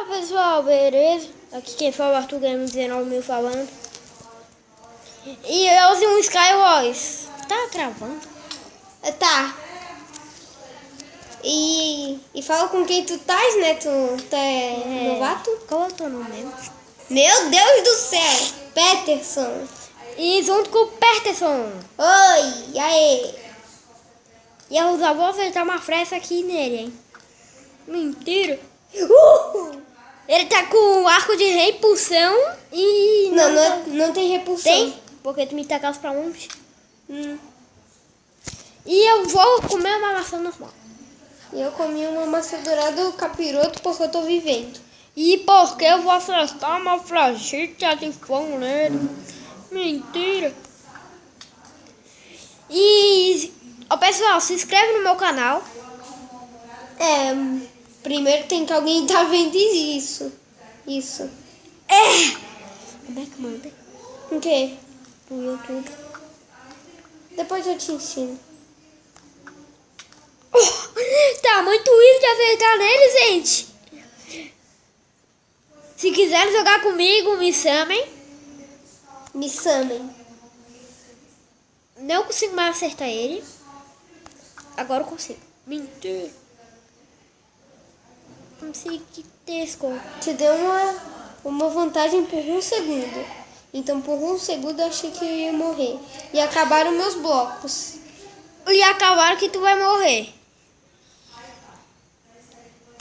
Fala pessoal, beleza? Aqui quem fala é o Arthur Game 19.000 falando. E eu sou um Skywars. Tá gravando? Tá. E fala com quem tu estás, né? Tu é novato? Qual é o teu nome mesmo? Meu Deus do céu! Peterson. E junto com o Peterson. Oi, e aí? E eu já vou acertar uma fresta aqui nele, hein? Mentira. Ele tá com arco de repulsão e... Não tem repulsão. Tem? Porque tu me tacasse pra longe. E eu vou comer uma maçã normal. E eu comi uma maçã dourada do capiroto porque eu tô vivendo. E porque eu vou acertar uma flechita de fogo nele. Mentira. E... Ó, pessoal, se inscreve no meu canal. Primeiro tem que alguém tá vendo isso. Como é que manda? O quê? No YouTube. Depois eu te ensino. Tá muito easy de acertar nele, gente. Se quiserem jogar comigo, me chamem. Me chamem. Não consigo mais acertar ele. Agora eu consigo. Mentira. Não sei que tesco. Te deu uma vantagem por 1 segundo. Então por 1 segundo eu achei que eu ia morrer. E acabaram meus blocos. E acabaram que tu vai morrer.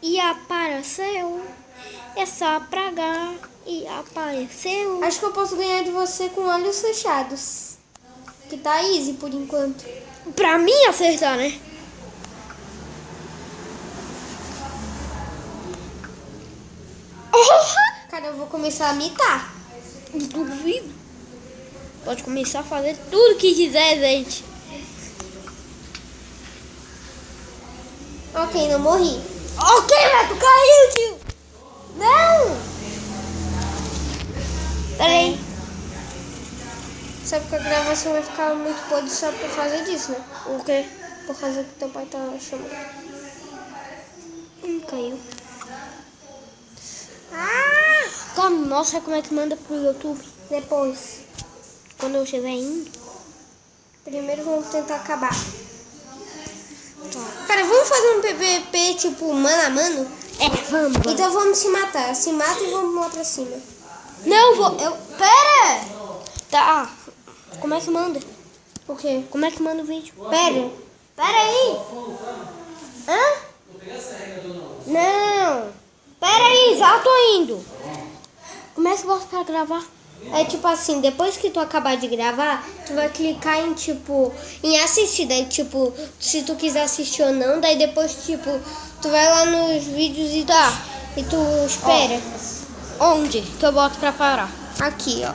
E apareceu. É só pragar. E apareceu. Acho que eu posso ganhar de você com olhos fechados. Que tá easy por enquanto. Pra mim acertar, né? Cara, eu vou começar a mitar. Duvido. Pode começar a fazer tudo que quiser, gente. Ok, não morri. Ok, mas tu caiu, tio. Não. Peraí. Sabe que a gravação vai ficar muito podre só por causa disso, né? O quê? Por causa que teu pai tá chamando. Caiu. Nossa, como é que manda pro YouTube? Depois. Quando eu estiver indo. Primeiro vamos tentar acabar. Cara, vamos fazer um PVP tipo mano a mano? Vamos. Então vamos se matar. Se mata e vamos lá pra cima. Não, Pera! Tá. Como é que manda? O quê? Como é que manda o vídeo? Pera aí. Não. Pera aí, já tô indo. Como é que eu posso pra gravar? É tipo assim, depois que tu acabar de gravar, tu vai clicar em tipo, em assistir, daí tipo, se tu quiser assistir ou não, daí depois tipo, tu vai lá nos vídeos e tu espera. Onde que eu boto pra parar? Aqui, ó.